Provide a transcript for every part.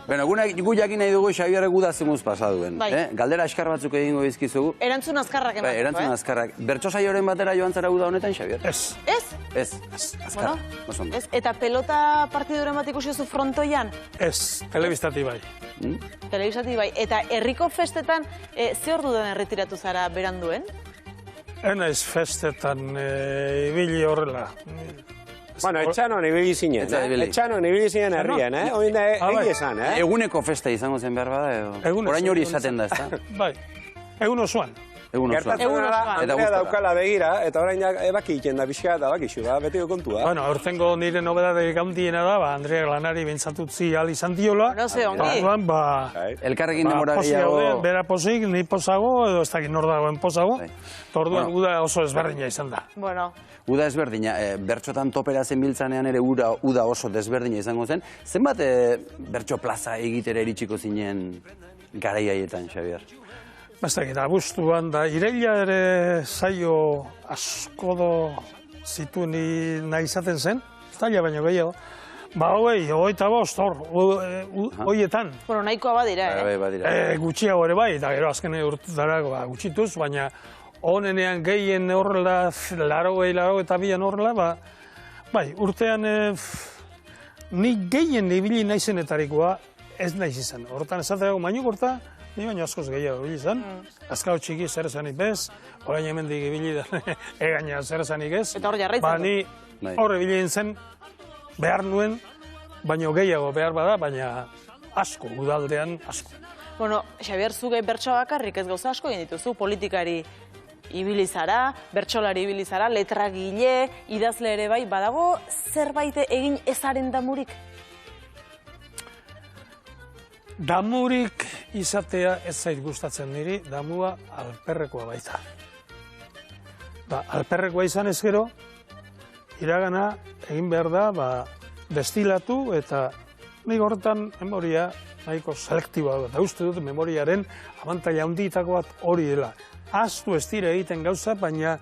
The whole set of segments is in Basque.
Bueno, gu jakin nahi dugu Xabier gu da zemuz pasaduen. Galdera askar batzuk egingo izkizugu. Erantzun azkarrak emateko, Erantzun azkarrak. Bertso saioren batera joan zara uda honetan, Xabier? Ez. Ez? Ez, azkarra. Eta pelota partiduren bat ikusi duzu frontoian? Ez, telebistati bai. Telebistati bai. Eta herriko festetan, ze ordu den erretiratu zara beranduen? Enaiz festetan ibili horrela. Bueno, etxanon ibili zinen, etxanon ibili zinen herrian, Oin da egi esan, Eguneko festa izango zen behar bada, edo? Orain hori izaten da, ez da? Bai, egun osoan. Gertatzen da, Andrea daukala begira, eta orain ebaki iten da pixka eta bakixu, betiko kontua. Bueno, aurtengo nire nobedade gaundiena da, Andrea Lanari bentsatutzi ahal izan diola. No ze, ongi. Elkarrekin demora gehiago. Bera posik, ni posago, edo ez dakit nor dagoen posago. Orduan uda oso ezberdina izan da. Bueno. Uda ezberdina, bertxotan topera zen biltzanean ere uda oso desberdina izango zen. Zenbat bertxo plaza egitera iritsiko zinen garaiaietan, Xabier? Bastak, abuztuan da, iraila ere zaio asko zituen nahi izaten zen, zaila baino gehiago. Ba, hogeita bost, hoietan. Bueno, nahikoa badira, Gutxiago ere bai, eta gero azken urtutara gutxituz, baina honenean gehien horrela, laro eta bian horrela, bai, urtean nik gehien ibili naizenetarikoa ez naiz izan. Hortan esateago mainu gorta, ni baino askoz gehiago ibili izan. Azkau txiki zer esanik bez, orain hemendik ibili da, egaina zer esanik ez. Eta hor jarraitzen. Ba, ni hor ibili zen, behar nuen, baino gehiago behar bada, baina asko, udaldean asko. Bueno, Xabier, zuge bertsoa bakarrik ez gauza asko egin dituzu, politikari ibili zara, bertsolari ibili zara, letragile, idazle ere bai, badago zerbait egin ezaren damurik? Damurik izatea ez zait gustatzen niri, damua alperrekoa baita. Alperrekoa izan ez gero, iragana egin behar da, destilatu eta nik horretan memoria nahiko selektiboa da. Eta uste dut memoriaren abantaila handietako bat hori dela. Aztu ez dira egiten gauza, baina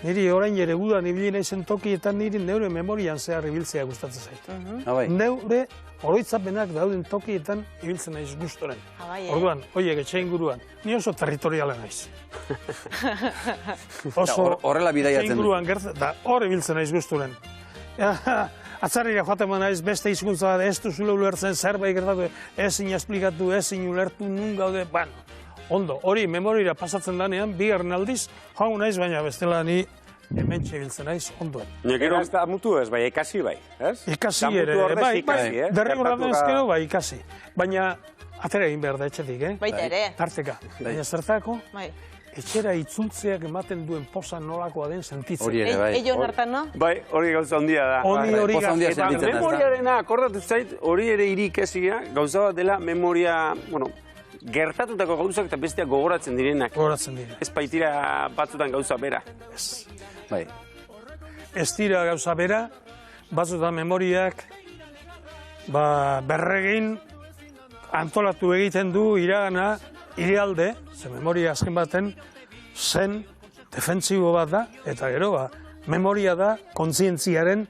niri orain ere udan ibili naizen tokietan niri neure memorian zehar ibiltzea gustatzen zait. Neure oroitzapenak dauden tokietan ibiltzen naiz gustoren. Orduan, oiek etxe inguruan, ni oso territoriala naiz. Horrela bidaiatzen dut. Etxe inguruan da hor ibiltzen naiz gustoren. Atzarrira joaten naiz beste hizkuntza bat ez duzula ulertzen zerbait gertatu, ezin esplikatu, ezin ulertu, nun gaude, ondo, hori memorira pasatzen danean, bigarren aldiz, jau naiz, baina bestela ni hemen txebiltzen naiz ondoen. Nekero ez da mutu ez, bai, ikasi bai, ez? Ikasi ere, bai, derregorraten ezkero, bai, ikasi. Baina, atera egin behar da etxetik, Baita ere. Tarteka. Baina zertako, etxera itzultzeak ematen duen posa nolakoa den sentitzen. Hori ere, bai. Eion hartan, no? Bai, hori gauza handia da. Hori posa handia sentitzen da. Eta memoriarena, akordatu zait, hori ere irikesia, gauza bat dela memoria, bueno, gertatutako gauzak eta besteak gogoratzen direnak. Gogoratzen direnak. Ez baitira batzutan gauza bera. Ez. Bai. Ez dira gauza bera, batzutan memoriak berregin antolatu egiten du iragana irialde, ze memoria azken baten zen defentsibo bat da, eta gero memoria da kontzientziaren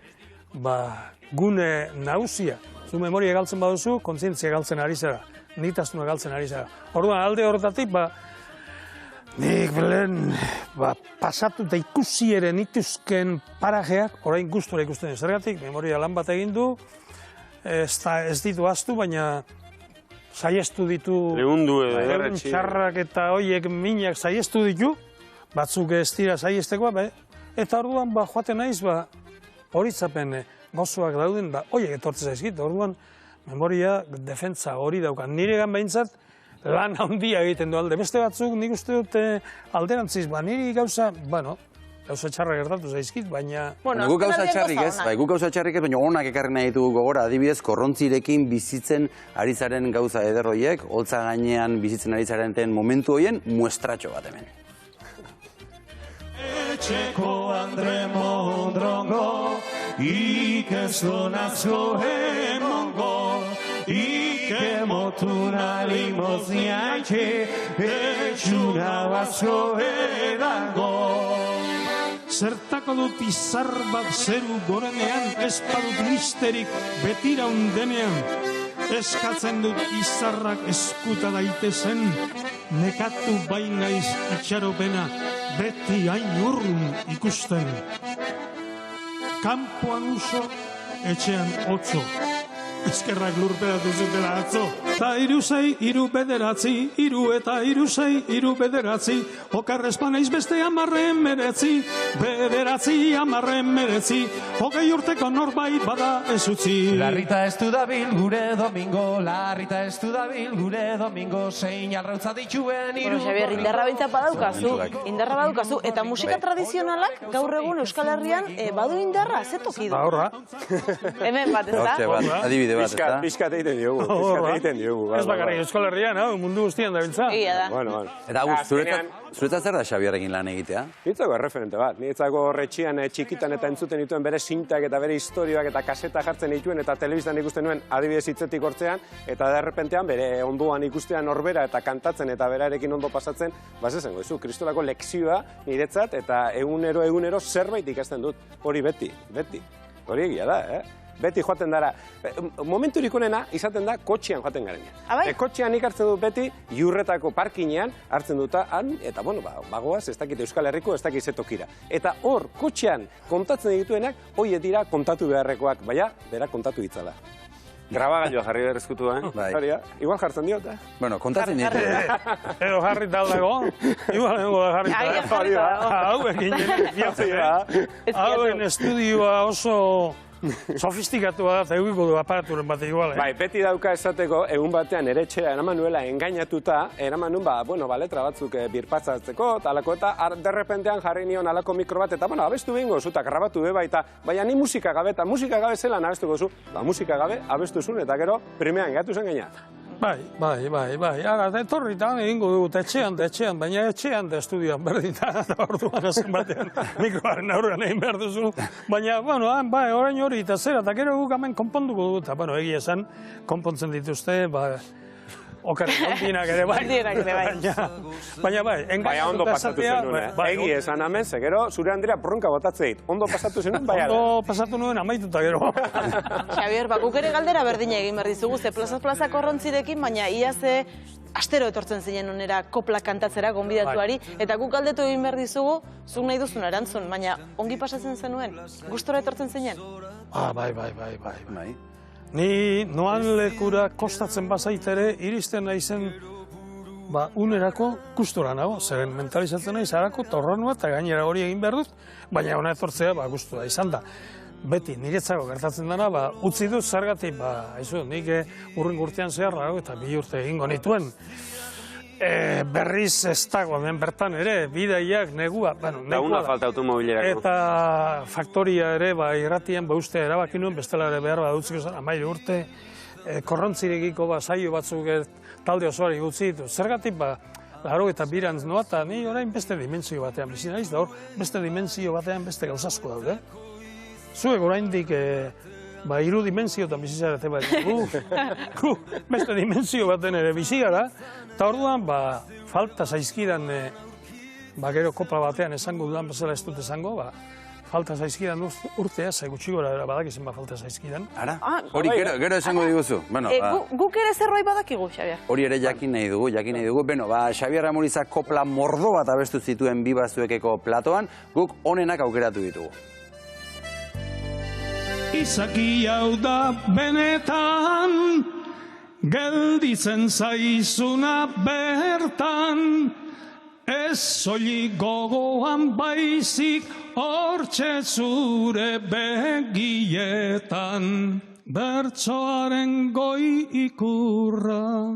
gune nagusia. Zu memoria galtzen baduzu, kontzientzia galtzen ari zara. Nitasuna galtzen ari zara. Orduan, alde horretatik, nik belen pasatu eta ikusi ere nituzken parajeak, orain gustura ikusten zergatik, memoria lan bat egin du, ez ditu aztu, baina saiestu ditu egun txarrak eta hoiek minak saiestu ditu, batzuk ez dira saiestekoa, eta orduan joaten naiz, horitzapen gozoak dauden, hoiek etortzen zaizkit, orduan, memoria defentsa hori daukan. Niregan behintzat lan handia egiten du alde. Beste batzuk nik uste dut alderantziz, niri gauza, gauza txarra gertatu zaizkit, baina... Guk gauza txarrik ez, guk gauza txarrik ez, baina onak ekarri nahi ditugu gogora, adibidez, korrontzirekin bizitzen ari zaren gauza ederroiek, holtza gainean bizitzen ari zaren momentu hoien muestratxo bat hemen. Etxeko Andre Mondrongo, ikezonazko emongo, ikemotura limozniaitxe, etxuna bazko edango. Zertako dut izar bat zeru gorenean, ez badut misterik betira undenean. eskatzen dut izarrak eskuta daitezen, nekatu bainaiz itxaropena, beti hain urrun ikusten. Kanpoan uso, etxean otzo, eskerrak lurperatu zutela atzo. Ta 6, 3, 9, 3 eta 6, 3, 9, okarrezpa naiz beste 19, 19, 20 urteko norbait bada ez utzi. Larrita ez du dabil gure domingo, larrita ez du dabil gure domingo, zein arrautza dituen Bueno, Xabier, indarra bintzat badaukazu, eta musika tradizionalak gaur egun Euskal Herrian badu indarra, ze toki du? Horra, Hemen bat, ez Hortxe da? bat, adibide bat, ez da? Pizkat egiten diogu, ez bakarrik Euskal Herrian, mundu guztian da biltza. Egia da. Bueno. Eta zuretzat zer da Xabierrekin lan egitea? Niretzako erreferente bat. Niretzako horretxian txikitan eta entzuten dituen bere sintak eta bere historioak eta kaseta jartzen dituen eta telebistan ikusten nuen adibidez hitzetik hortzean eta derrepentean bere onduan ikustean norbera eta kantatzen eta berarekin ondo pasatzen, bazezengo, kristolako lekzioa niretzat eta egunero zerbait ikasten dut. Hori beti. Hori egia da, Beti joaten dara. Momenturik onena izaten da kotxean joaten garenean. Kotxean ikartzen dut beti Iurretako parkinean hartzen duta han, eta bagoaz, ez dakit Euskal Herriko, ez dakit zetokira. Eta hor, kotxean kontatzen dituenak, hoiet dira kontatu beharrekoak, baina, bera kontatu ditzala. Grabagailua jarri berrezkutu, Bai. Igual jartzen diot, Bueno, kontatzen ditu. Edo jarri taldago, igual nengo da jarri taldago. Hauekin, hauen estudioa oso sofistikatua da, eta eukiko du aparaturen bat igual, Bai, beti dauka esateko, egun batean ere etxera eraman nuela engainatuta, eraman nuen, letra batzuk birpatzatzeko, talako eta derrepentean jarri nion alako mikro bat, eta abestu behingo zu, eta grabatu beba, eta baina ni musika gabe, eta musika gabe zelan abestuko zu, musika gabe abestu zuen, eta gero, primean gatu zen gaina. Bai. Ara, etorri eta egingo dugu, etxean, baina etxean da estudioan berdita, eta orduan azken batean mikroaren aurrean egin behar duzu. Baina, bai, orain hori eta zera, eta gero guk hemen konponduko dugu, eta, egia esan, konpontzen dituzte, okarrik ondinak ere bai. Baina bai, ondo pasatu zenuen, Egi esan hemen, gero zure Andrea bronka botatzeit. Ondo pasatu zenuen, bai. Ondo pasatu nuen amaituta gero. Xabier, guk ere galdera berdina egin behar dizugu, ze plaza korrontzirekin, baina ia ze astero etortzen zinen onera kopla kantatzera gonbidatuari, eta guk galdetu egin behar dizugu, zuk nahi duzun erantzun, baina ongi pasatzen zenuen, gustora etortzen zinen? Bai. Ni noan lekura kostatzen bazaitere, iristen naizen unerako gustora nago, zeren mentalizatzen naiz harako torronua eta gainera hori egin behar dut, baina ona etortzea gustura izan da. Beti, niretzako gertatzen dena, utzi dut zergatik, nik urren urtean zehar nago eta 2 urte egingo nituen. Berriz ez dago, hemen bertan ere, bidaiak, negua, Laguna falta automobilerako. Eta faktoria ere, irratien, uste erabaki nuen, bestela ere behar utziko zen, 13 urte, korrontzirekiko saio batzuk talde osoari utzi ditu. Zergatik, 82 noa, eta ni orain beste dimensio batean bizi naiz, da hor, beste dimensio batean beste gauzasko daude. Zuek oraindik 3 dimenzioetan bizi zarete, gu beste dimensio baten ere bizi gara, eta orduan, falta zaizkidan, gero kopla batean esango dudan bezala ez dut esango, falta zaizkidan urtea, ze gutxi gora badakizen falta zaizkidan. Ara? Hori gero esango diguzu. Guk ere zerbait badakigu, Xabier. Hori ere jakin nahi dugu. Beno, Xabier Amurizak kopla mordo bat abestu zituen bibazuekeko platoan, guk onenak aukeratu ditugu. Izaki hau da benetan, gelditzen zaizuna bertan, ez soilik gogoan baizik, hortxe zure begietan. Bertsoaren goi ikurra,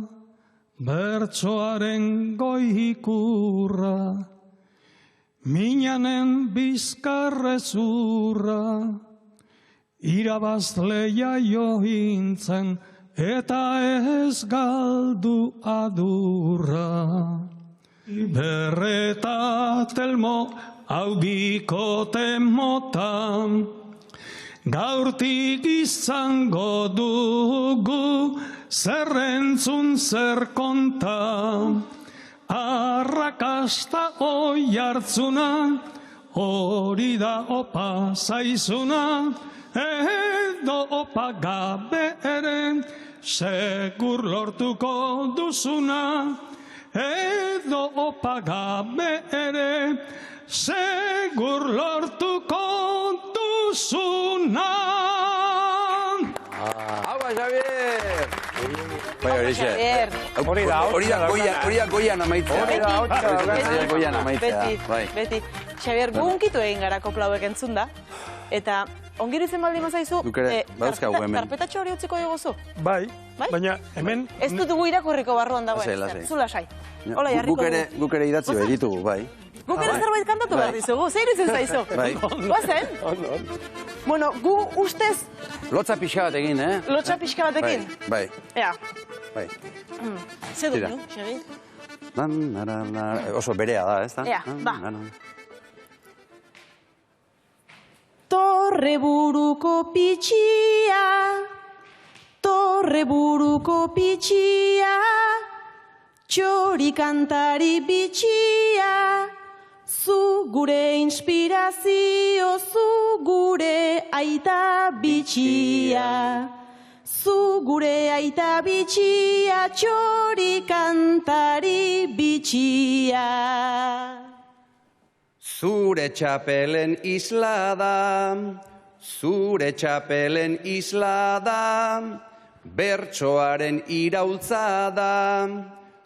minanen bizkarrezurra, irabazleia johintzen eta ez galdu adurra. Berreta telmo hau bikote motan, gaurtik izango dugu zerrentzun zer konta. Arrakasta oi hartzuna, hori da opa zaizuna, edo opa gabe ere, segur lortuko duzuna, edo opagabe ere, segur lortuko duzuna. Hau, Xavier! Bai, hori xe. Xavier. Hori da, Hori da goian amaitzea. Goian amaitzea, bai. Beti. Xavier, gu unkitu egin gara koplauek entzun da. Eta ongiru izen baldin mazaizu, Guk ere, badauzkagu hemen. karpetatxo hori utziko diguzu. Bai, Bai? baina hemen... Ez dugu irakurriko barruan dagoen. Lasai. Zu lasai. Hola, jarriko dugu. Guk ere idatzi behar ditugu, bai. Guk ere zerbait kantatu behar dizugu. Zer izen zaizu? Bai. Guazen? Bueno, gu ustez Lotza pixka bat egin, lotxa pixka batekin. Bai, Ea, bai. ze Tira. dugu, Xavier? Oso berea da, ez da? Ea, ba. Torre buruko pitxia, txori kantari bitxia, zu gure inspirazio, zu gure aita bitxia. Zu gure aita bitxia, txori kantari bitxia. Zure txapelen isla da, bertsoaren iraultza da,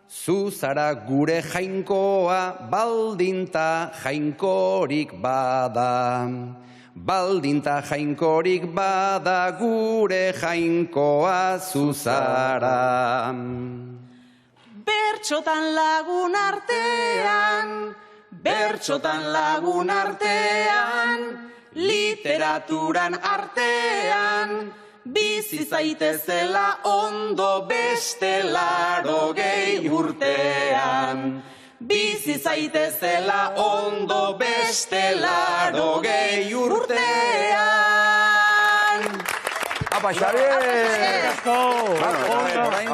zu zara gure jainkoa, baldinta jainkorik bada. Baldinta jainkorik bada, gure jainkoa zu zara. Bertxotan lagun artean, literaturan artean, bizi zaitezela ondo beste 80 urtean. Bizi zaitezela ondo beste 80 urtean. Apa, Xavier! Asko! Bueno, orain,